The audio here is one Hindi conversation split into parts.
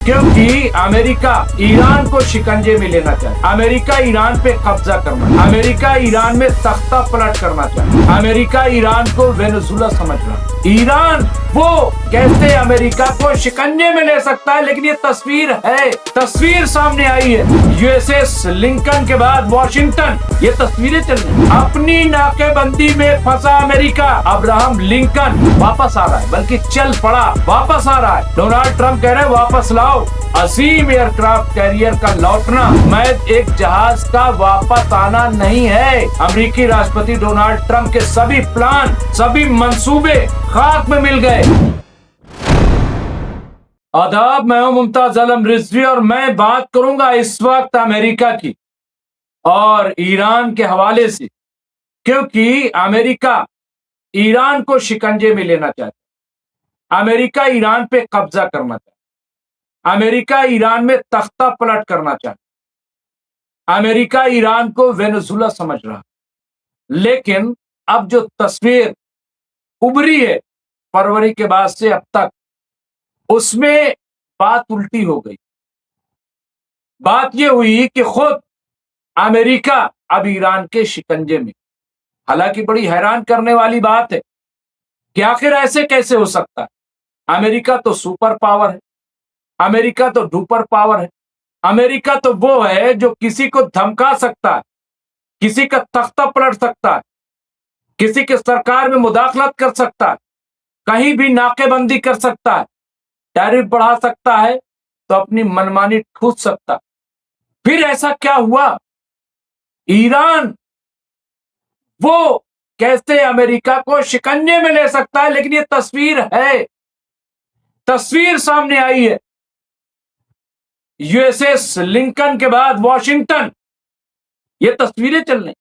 क्योंकि अमेरिका ईरान को शिकंजे में लेना चाहे, अमेरिका ईरान पे कब्जा करना, अमेरिका ईरान में तख्ता पलट करना चाहे, अमेरिका ईरान को वेनेजुला समझ रहा है। ईरान वो कैसे अमेरिका को शिकंजे में ले सकता है, लेकिन ये तस्वीर है, तस्वीर सामने आई है। यूएसएस लिंकन के बाद वॉशिंगटन, ये तस्वीरें चल रही हैं। अपनी नाकेबंदी में फंसा अमेरिका, अब्राहम लिंकन वापस आ रहा है, बल्कि चल पड़ा, वापस आ रहा है। डोनाल्ड ट्रंप कह रहे हैं वापस लाओ अजीम एयरक्राफ्ट कैरियर का लौटना, मैं एक जहाज का वापस आना नहीं है। अमेरिकी राष्ट्रपति डोनाल्ड ट्रंप के सभी प्लान, सभी मंसूबे खाक में मिल गए। आदाब, मैं हूं मुमताज आलम रिजवी और मैं बात करूंगा इस वक्त अमेरिका की और ईरान के हवाले से, क्योंकि अमेरिका ईरान को शिकंजे में लेना चाहता है, अमेरिका ईरान पे कब्जा करना चाहता है, अमेरिका ईरान में तख्ता पलट करना चाहता है, अमेरिका ईरान को वेनेजुला समझ रहा है। लेकिन अब जो तस्वीर उभरी है फरवरी के बाद से अब तक, उसमें बात उल्टी हो गई। बात यह हुई कि खुद अमेरिका अब ईरान के शिकंजे में। हालांकि बड़ी हैरान करने वाली बात है कि आखिर ऐसे कैसे हो सकता है। अमेरिका तो सुपर पावर है, अमेरिका तो डुपर पावर है, अमेरिका तो वो है जो किसी को धमका सकता है, किसी का तख्ता पलट सकता है, किसी के सरकार में मुदाखलत कर सकता है, कहीं भी नाकेबंदी कर सकता है, टैरिफ बढ़ा सकता है, तो अपनी मनमानी ठूस सकता है। फिर ऐसा क्या हुआ? ईरान वो कैसे अमेरिका को शिकंजे में ले सकता है, लेकिन ये तस्वीर है, तस्वीर सामने आई है। यूएसएस लिंकन के बाद वॉशिंगटन, ये तस्वीरें चल रही।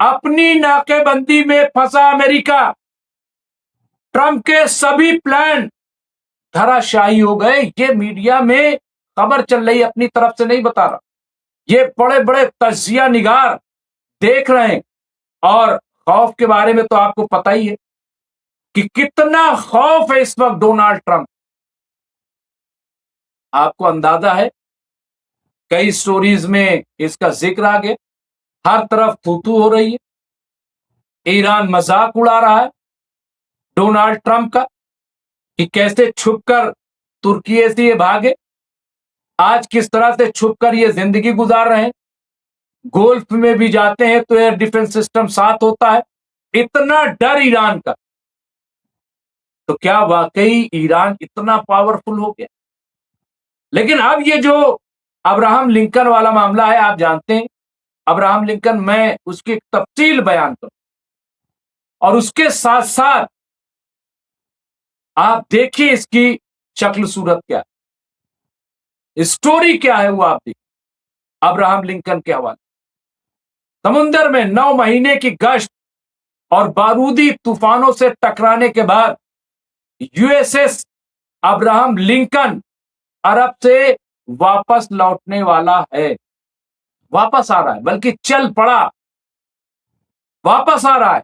अपनी नाकेबंदी में फंसा अमेरिका, ट्रंप के सभी प्लान धराशायी हो गए। ये मीडिया में खबर चल रही, अपनी तरफ से नहीं बता रहा, ये बड़े बड़े तजिया निगार देख रहे हैं। और खौफ के बारे में तो आपको पता ही है कि कितना खौफ है इस वक्त डोनाल्ड ट्रंप। आपको अंदाजा है, कई स्टोरीज में इसका जिक्र आ गया, हर तरफ थू-थू हो रही है। ईरान मजाक उड़ा रहा है डोनाल्ड ट्रंप का कि कैसे छुपकर तुर्की से ये भागे, आज किस तरह से छुपकर ये जिंदगी गुजार रहे हैं। गोल्फ में भी जाते हैं तो एयर डिफेंस सिस्टम साथ होता है। इतना डर ईरान का, तो क्या वाकई ईरान इतना पावरफुल हो गया? लेकिन अब ये जो अब्राहम लिंकन वाला मामला है, आप जानते हैं अब्राहम लिंकन, मैं उसकी एक तफसील बयान करूं और उसके साथ साथ आप देखिए इसकी शक्ल सूरत क्या है, स्टोरी क्या है, वो आप देखिए। अब्राहम लिंकन के हवाले, समुंदर में 9 महीने की गश्त और बारूदी तूफानों से टकराने के बाद यूएसएस अब्राहम लिंकन अरब से वापस लौटने वाला है। वापस आ रहा है, बल्कि चल पड़ा, वापस आ रहा है।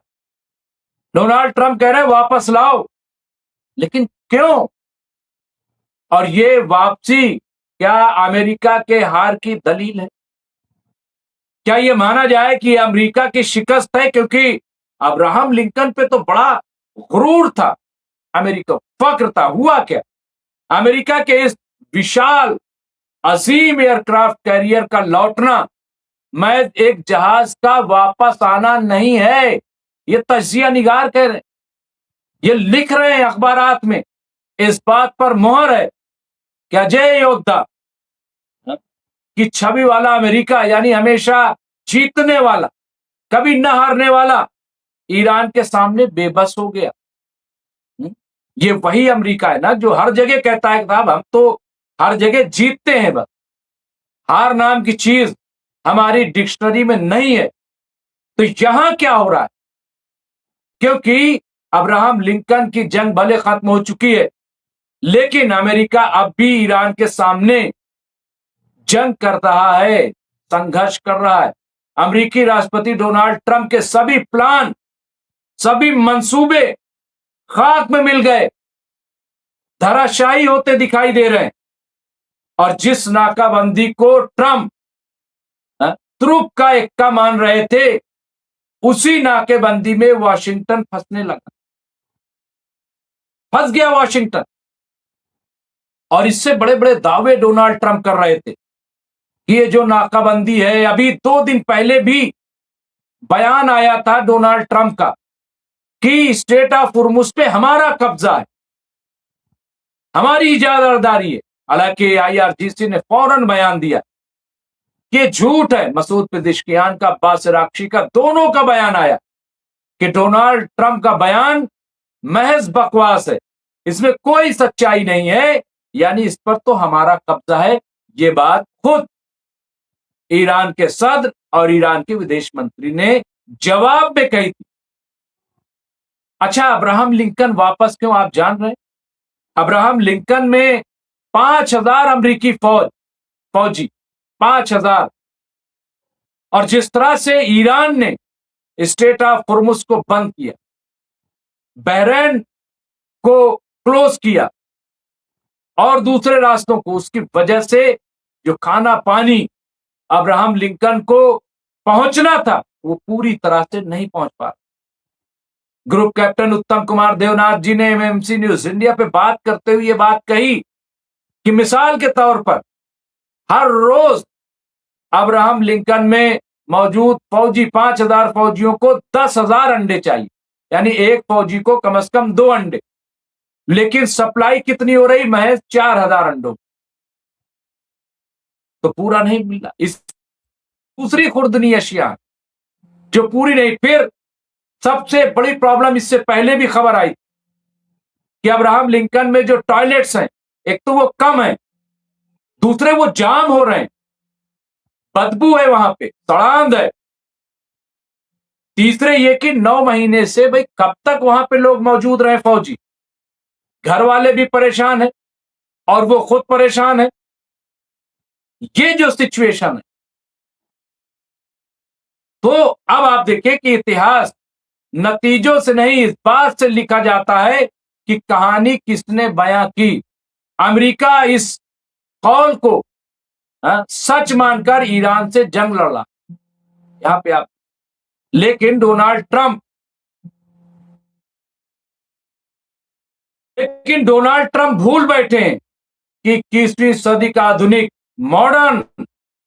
डोनाल्ड ट्रंप कह रहे हैं वापस लाओ, लेकिन क्यों? और ये वापसी क्या अमेरिका के हार की दलील है? क्या ये माना जाए कि अमेरिका की शिकस्त है? क्योंकि अब्राहम लिंकन पे तो बड़ा गुरूर था, अमेरिका फक्र था। हुआ क्या? अमेरिका के इस विशाल अजीम एयरक्राफ्ट कैरियर का लौटना, मैं एक जहाज का वापस आना नहीं है। ये तजिया निगार कह रहे हैं, ये लिख रहे हैं अखबारात में। इस बात पर मोहर है कि अजय योद्धा की छवि वाला अमेरिका, यानी हमेशा जीतने वाला, कभी न हारने वाला, ईरान के सामने बेबस हो गया। ये वही अमेरिका है ना जो हर जगह कहता है साहब हम तो हर जगह जीतते हैं, बस हार नाम की चीज हमारी डिक्शनरी में नहीं है। तो यहां क्या हो रहा है? क्योंकि अब्राहम लिंकन की जंग भले खत्म हो चुकी है, लेकिन अमेरिका अब भी ईरान के सामने जंग कर रहा है, संघर्ष कर रहा है। अमेरिकी राष्ट्रपति डोनाल्ड ट्रंप के सभी प्लान, सभी मंसूबे खाक में मिल गए, धराशायी होते दिखाई दे रहे हैं। और जिस नाकाबंदी को ट्रंप तुरुप का एक्का मान रहे थे, उसी नाकेबंदी में वाशिंगटन फंसने लगा, फंस गया वाशिंगटन। और इससे बड़े बड़े दावे डोनाल्ड ट्रंप कर रहे थे कि ये जो नाकाबंदी है, अभी 2 दिन पहले भी बयान आया था डोनाल्ड ट्रंप का कि स्टेट ऑफ हुर्मुज पे हमारा कब्जा है, हमारी इजाजतदारी है। हालांकि आईआरजीसी ने फौरन बयान दिया कि झूठ है। मसूद पेजेश्कियान का, अब्बास अरागची का, दोनों का बयान आया कि डोनाल्ड ट्रंप का बयान महज बकवास है, इसमें कोई सच्चाई नहीं है, यानी इस पर तो हमारा कब्जा है। ये बात खुद ईरान के सदर और ईरान के विदेश मंत्री ने जवाब में कही थी। अच्छा, अब्राहम लिंकन वापस क्यों, आप जान रहे हैं? अब्राहम लिंकन में 5,000 अमेरिकी फौजी 5,000। और जिस तरह से ईरान ने स्टेट ऑफ हुर्मुज को बंद किया, बहरीन को क्लोज किया और दूसरे रास्तों को, उसकी वजह से जो खाना पानी अब्राहम लिंकन को पहुंचना था, वो पूरी तरह से नहीं पहुंच पा रहा। ग्रुप कैप्टन उत्तम कुमार देवनाथ जी ने एमएमसी न्यूज इंडिया पे बात करते हुए ये बात कही कि मिसाल के तौर पर हर रोज अब्राहम लिंकन में मौजूद फौजी 5,000 फौजियों को 10,000 अंडे चाहिए, यानी एक फौजी को कम से कम 2 अंडे, लेकिन सप्लाई कितनी हो रही? महज 4,000 अंडों, तो पूरा नहीं मिल रहा। इस दूसरी खुर्दनी अशिया जो पूरी नहीं। फिर सबसे बड़ी प्रॉब्लम, इससे पहले भी खबर आई कि अब्राहम लिंकन में जो टॉयलेट्स हैं, एक तो वो कम है, दूसरे वो जाम हो रहे हैं, बदबू है वहां पे, सड़ांध है। तीसरे ये कि 9 महीने से भाई कब तक वहां पे लोग मौजूद रहे फौजी, घर वाले भी परेशान है और वो खुद परेशान है। ये जो सिचुएशन है, तो अब आप देखिए कि इतिहास नतीजों से नहीं, इस बात से लिखा जाता है कि कहानी किसने बयां की। अमेरिका इस कौल को सच मानकर ईरान से जंग लड़ा, यहां पे आप। लेकिन डोनाल्ड ट्रंप भूल बैठे हैं कि 21वीं सदी का आधुनिक मॉडर्न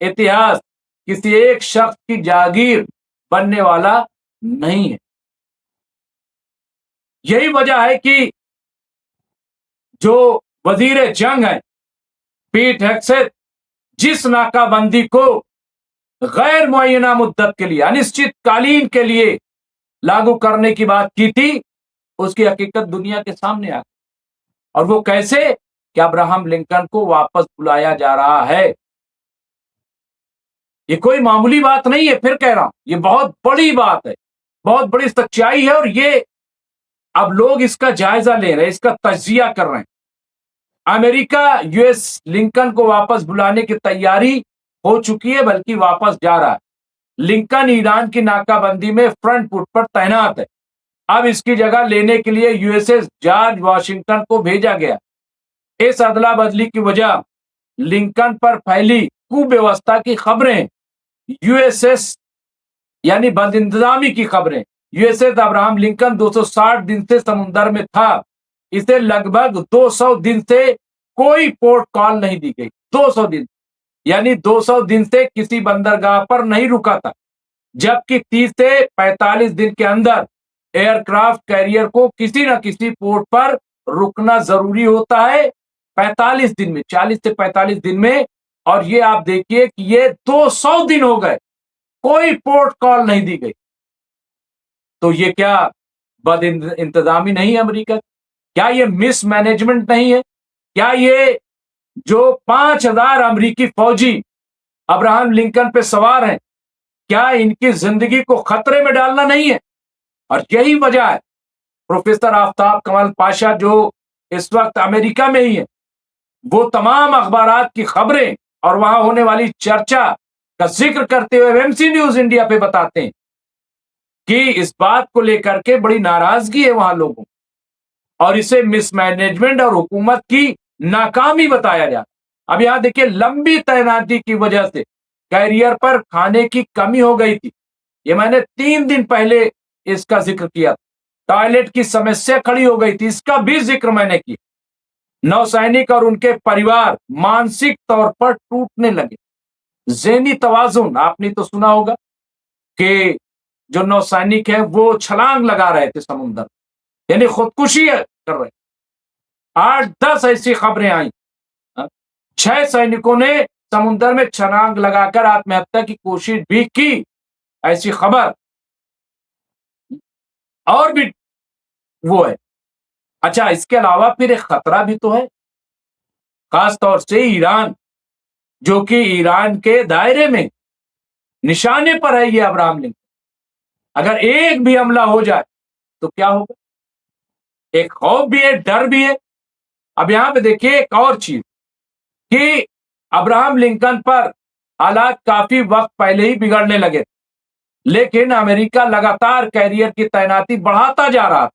इतिहास किसी एक शख्स की जागीर बनने वाला नहीं है। यही वजह है कि जो वजीर जंग है पीट हेग्सेथ, जिस नाकाबंदी को गैर मुअय्यना मुद्दत के लिए, अनिश्चितकालीन के लिए लागू करने की बात की थी, उसकी हकीकत दुनिया के सामने आ गई। और वो कैसे? कि अब्राहम लिंकन को वापस बुलाया जा रहा है। ये कोई मामूली बात नहीं है, फिर कह रहा हूं, ये बहुत बड़ी बात है, बहुत बड़ी सच्चाई है। और ये अब लोग इसका जायजा ले रहे हैं, इसका तज्जिया कर रहे हैं। अमेरिका यूएस लिंकन को वापस बुलाने की तैयारी हो चुकी है, बल्कि वापस जा रहा है। लिंकन ईरान की नाकाबंदी में फ्रंट फुट पर तैनात है। अब इसकी जगह लेने के लिए यूएसएस जॉर्ज वाशिंगटन को भेजा गया। इस अदला बदली की वजह लिंकन पर फैली कुव्यवस्था की खबरें, यूएसएस यानी बदइंतजामी की खबरें। यूएसएस अब्राहम लिंकन 260 दिन से समुद्र में था, इसे लगभग 200 दिन से कोई पोर्ट कॉल नहीं दी गई। 200 दिन, यानी 200 दिन से किसी बंदरगाह पर नहीं रुका था, जबकि 30 से 45 दिन के अंदर एयरक्राफ्ट कैरियर को किसी न किसी पोर्ट पर रुकना जरूरी होता है। 45 दिन में, 40 से 45 दिन में। और ये आप देखिए कि ये 200 दिन हो गए, कोई पोर्ट कॉल नहीं दी गई। तो ये क्या बद इंतजामी नहीं है अमेरिका? क्या ये मिसमैनेजमेंट नहीं है? क्या ये जो 5,000 अमेरिकी फौजी अब्राहम लिंकन पे सवार हैं, क्या इनकी जिंदगी को खतरे में डालना नहीं है? और यही वजह है प्रोफेसर आफ्ताब कमाल पाशा, जो इस वक्त अमेरिका में ही है, वो तमाम अखबारात की खबरें और वहां होने वाली चर्चा का जिक्र करते हुए एमएमसी न्यूज इंडिया पे बताते हैं कि इस बात को लेकर के बड़ी नाराजगी है वहां लोगों, और इसे मिसमैनेजमेंट और हुकूमत की नाकामी बताया जाता है। अब यहां देखिए, लंबी तैनाती की वजह से कैरियर पर खाने की कमी हो गई थी। ये मैंने 3 दिन पहले इसका जिक्र किया। टॉयलेट की समस्या खड़ी हो गई थी, इसका भी जिक्र मैंने किया। नौसैनिक और उनके परिवार मानसिक तौर पर टूटने लगे। ज़हनी तवाज़ुन आपने तो सुना होगा कि जो नौसैनिक है वो छलांग लगा रहे थे समुद्र, यानी खुदकुशी कर रहे। 8-10 ऐसी खबरें आई। 6 सैनिकों ने समुद्र में छलांग लगाकर आत्महत्या की कोशिश भी की, ऐसी खबर और भी वो है। अच्छा, इसके अलावा फिर एक खतरा भी तो है, खास तौर से ईरान, जो कि ईरान के दायरे में निशाने पर है ये अब्राहम लिंकन। अगर एक भी हमला हो जाए तो क्या होगा? एक खौफ भी है, डर भी है। अब यहां पे देखिए एक और चीज कि अब्राहम लिंकन पर हालात काफी वक्त पहले ही बिगड़ने लगे, लेकिन अमेरिका लगातार कैरियर की तैनाती बढ़ाता जा रहा था,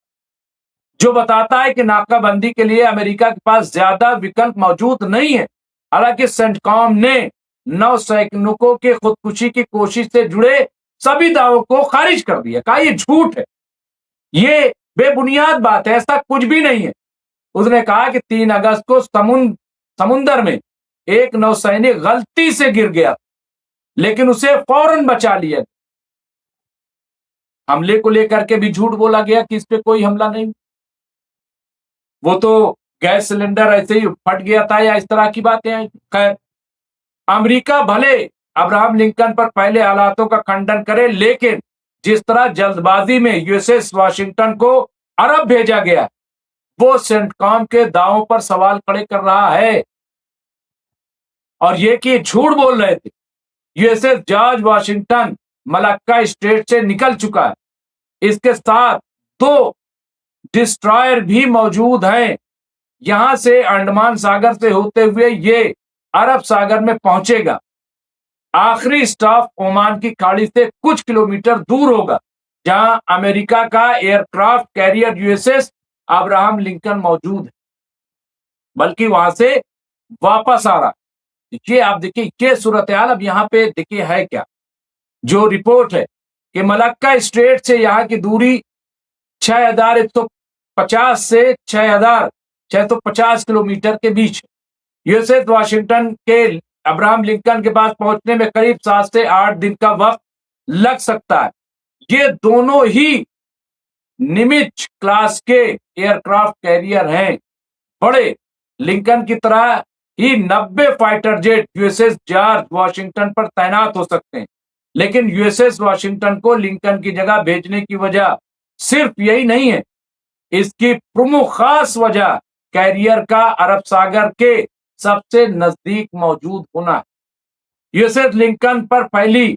जो बताता है कि नाकाबंदी के लिए अमेरिका के पास ज्यादा विकल्प मौजूद नहीं है। हालांकि सेंटकॉम ने नौसैनिकों के खुदकुशी की कोशिश से जुड़े सभी दावों को खारिज कर दिया, कहा ये झूठ है, ये बेबुनियाद बात है, ऐसा कुछ भी नहीं है। उसने कहा कि 3 अगस्त को समुंदर में एक नौसैनिक गलती से गिर गया, लेकिन उसे फौरन बचा लिया। हमले को लेकर के भी झूठ बोला गया कि इस पे कोई हमला नहीं, वो तो गैस सिलेंडर ऐसे ही फट गया था या इस तरह की बातें आई। खैर, अमेरिका भले अब्राहम लिंकन पर पहले हालातों का खंडन करे, लेकिन जिस तरह जल्दबाजी में यूएसएस वाशिंगटन को अरब भेजा गया, वो सेंटकॉम के दावों पर सवाल खड़े कर रहा है। और ये कि झूठ बोल रहे थे। USS George Washington Malacca strait से निकल चुका है। इसके साथ 2 डिस्ट्रॉयर भी मौजूद हैं। यहां से अंडमान सागर से होते हुए ये अरब सागर में पहुंचेगा। आखिरी स्टॉप ओमान की खाड़ी से कुछ किलोमीटर दूर होगा, जहां अमेरिका का aircraft carrier USS Abraham Lincoln मौजूद है, बल्कि वहां से वापस आ रहा। ये आप देखिए, ये सूरत हाल। अब यहां पे देखिए है क्या, जो रिपोर्ट है कि मलक्का स्ट्रेट से यहां की दूरी 6150 से 6650 किलोमीटर के बीच। यूएसएस वाशिंगटन के अब्राहम लिंकन के पास पहुंचने में करीब 7 से 8 दिन का वक्त लग सकता है। ये दोनों ही निमित्ज क्लास के एयरक्राफ्ट कैरियर हैं। बड़े लिंकन की तरह ही 90 fighter jet USS George Washington पर तैनात हो सकते हैं, लेकिन यूएसएस वाशिंगटन को लिंकन की जगह भेजने की वजह सिर्फ यही नहीं है। इसकी प्रमुख खास वजह कैरियर का अरब सागर के सबसे नजदीक मौजूद होना है। यूएसएस लिंकन पर फैली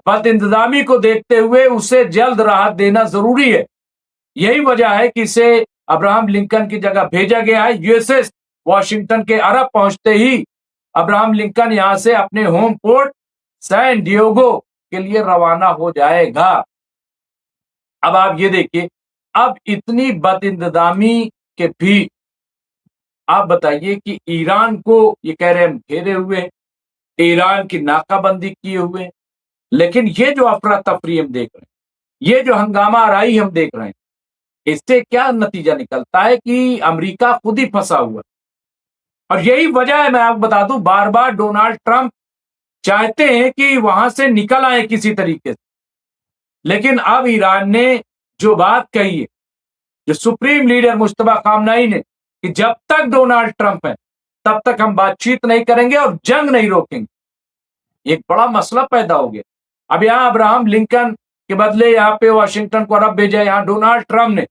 बदइंतजामी को देखते हुए उसे जल्द राहत देना जरूरी है। यही वजह है कि इसे अब्राहम लिंकन की जगह भेजा गया है। यूएसएस वाशिंगटन के अरब पहुंचते ही अब्राहम लिंकन यहां से अपने होम पोर्ट सैन डिएगो के लिए रवाना हो जाएगा। अब आप ये देखिए, अब इतनी बदइंतजामी के भी आप बताइए कि ईरान को ये कह रहे हैं हम घेरे हुए, ईरान की नाकाबंदी किए हुए, लेकिन ये जो अफरा तफरी हम देख रहे हैं, ये जो हंगामा आराई हम देख रहे हैं, इससे क्या नतीजा निकलता है कि अमेरिका खुद ही फंसा हुआ है। और यही वजह है, मैं आपको बता दूं, बार बार डोनाल्ड ट्रंप चाहते हैं कि वहां से निकल आए किसी तरीके से, लेकिन अब ईरान ने जो बात कही है, जो सुप्रीम लीडर मुश्तबा खामनई ने, कि जब तक डोनाल्ड ट्रंप है तब तक हम बातचीत नहीं करेंगे और जंग नहीं रोकेंगे, एक बड़ा मसला पैदा हो गया। अब यहां अब्राहम लिंकन के बदले यहां पे वाशिंगटन को अरब भेजा, यहां डोनाल्ड ट्रंप ने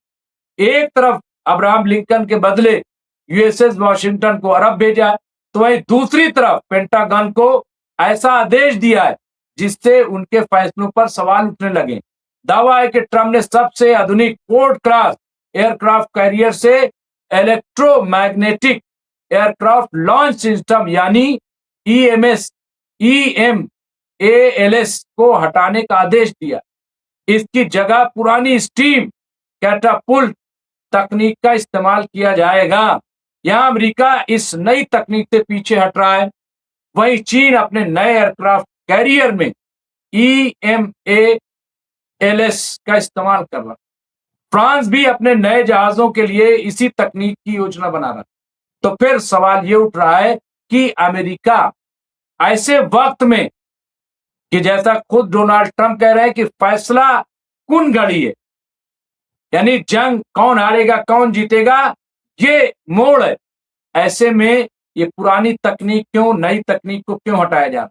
एक तरफ अब्राहम लिंकन के बदले यूएसएस वाशिंगटन को अरब भेजा है, तो वहीं दूसरी तरफ पेंटागन को ऐसा आदेश दिया है जिससे उनके फैसलों पर सवाल उठने लगे। दावा है कि ट्रंप ने सबसे आधुनिक फोर्ड क्लास एयरक्राफ्ट कैरियर से इलेक्ट्रोमैग्नेटिक एयरक्राफ्ट लॉन्च सिस्टम यानी EMALS को हटाने का आदेश दिया। इसकी जगह पुरानी स्टीम कैटापुल्ट तकनीक का इस्तेमाल किया जाएगा। यहां अमेरिका इस नई तकनीक से पीछे हट रहा है, वहीं चीन अपने नए एयरक्राफ्ट कैरियर में EMALS का इस्तेमाल कर रहा है। फ्रांस भी अपने नए जहाजों के लिए इसी तकनीक की योजना बना रहा है। तो फिर सवाल ये उठ रहा है कि अमेरिका ऐसे वक्त में, कि जैसा खुद डोनाल्ड ट्रंप कह रहे हैं कि फैसला कुन घड़ी है, यानी जंग कौन हारेगा कौन जीतेगा, ये मोड़ है। ऐसे में ये पुरानी तकनीक क्यों, नई तकनीक को क्यों हटाया जा रहा है?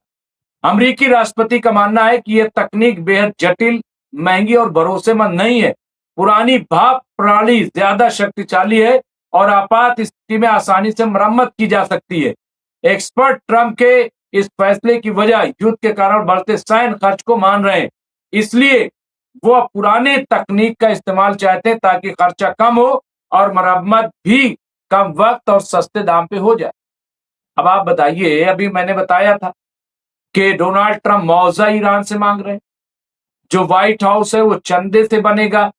अमेरिकी राष्ट्रपति का मानना है कि यह तकनीक बेहद जटिल, महंगी और भरोसेमंद नहीं है। पुरानी भाप प्रणाली ज्यादा शक्तिशाली है और आपात स्थिति में आसानी से मरम्मत की जा सकती है। एक्सपर्ट ट्रंप के इस फैसले की वजह युद्ध के कारण बढ़ते सैन्य खर्च को मान रहे हैं, इसलिए वो पुराने तकनीक का इस्तेमाल चाहते हैं ताकि खर्चा कम हो और मरम्मत भी कम वक्त और सस्ते दाम पे हो जाए। अब आप बताइए, अभी मैंने बताया था कि डोनाल्ड ट्रंप मुआवजा ईरान से मांग रहे हैं, जो व्हाइट हाउस है वो चंदे से बनेगा,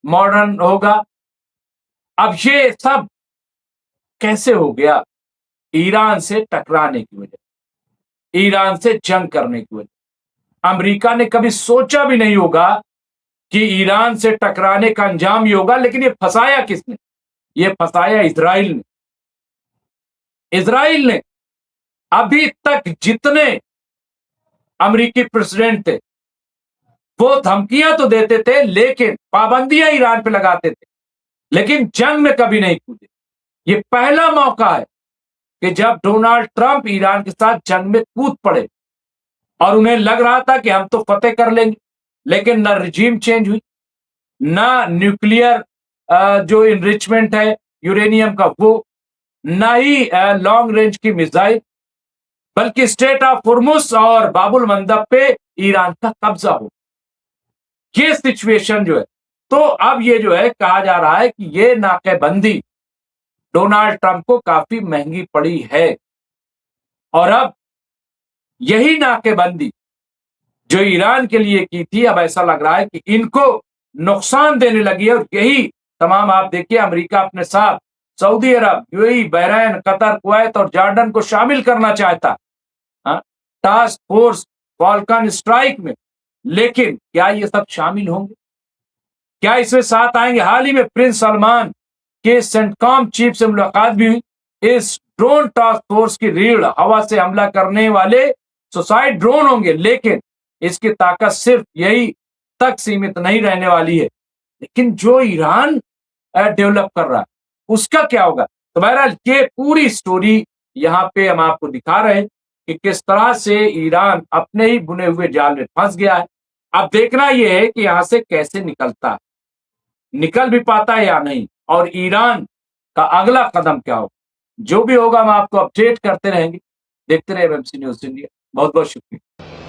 मॉडर्न होगा। अब ये सब कैसे हो गया? ईरान से टकराने की वजह, ईरान से जंग करने की वजह। अमेरिका ने कभी सोचा भी नहीं होगा कि ईरान से टकराने का अंजाम ये होगा, लेकिन ये फंसाया किसने? ये फंसाया इजराइल ने। इजराइल ने अभी तक जितने अमेरिकी प्रेसिडेंट थे वो धमकियां तो देते थे, लेकिन पाबंदियां ईरान पे लगाते थे, लेकिन जंग में कभी नहीं कूदे। ये पहला मौका है कि जब डोनाल्ड ट्रंप ईरान के साथ जंग में कूद पड़े और उन्हें लग रहा था कि हम तो फतेह कर लेंगे, लेकिन ना रिजीम चेंज हुई, ना न्यूक्लियर जो इनरिचमेंट है यूरेनियम का वो, ना ही लॉन्ग रेंज की मिसाइल, बल्कि स्टेट ऑफ हुर्मुज और बाबुल मंदब पे ईरान का कब्जा हो। ये सिचुएशन जो है, तो अब ये जो है कहा जा रहा है कि ये नाकेबंदी डोनाल्ड ट्रंप को काफी महंगी पड़ी है। और अब यही नाकेबंदी जो ईरान के लिए की थी, अब ऐसा लग रहा है कि इनको नुकसान देने लगी है। और यही तमाम, आप देखिए, अमेरिका अपने साथ सऊदी अरब, यूएई, बहरीन, कतर, कुवैत और जॉर्डन को शामिल करना चाहता टास्क फोर्स फॉल्कन स्ट्राइक में, लेकिन क्या ये सब शामिल होंगे? क्या इसमें साथ आएंगे? हाल ही में प्रिंस सलमान के सेंटकॉम चीफ से मुलाकात भी हुई। इस ड्रोन टास्क फोर्स की रीढ़ हवा से हमला करने वाले सुसाइड ड्रोन होंगे, लेकिन इसकी ताकत सिर्फ यही तक सीमित नहीं रहने वाली है। लेकिन जो ईरान डेवलप कर रहा है उसका क्या होगा? तो बहरहाल ये पूरी स्टोरी यहाँ पे हम आपको दिखा रहे हैं कि किस तरह से ईरान अपने ही बुने हुए जाल में फंस गया है। अब देखना यह है कि यहां से कैसे निकलता है, निकल भी पाता है या नहीं, और ईरान का अगला कदम क्या होगा। जो भी होगा हम आपको अपडेट करते रहेंगे। देखते रहे एमएमसी न्यूज़ इंडिया। बहुत बहुत शुक्रिया।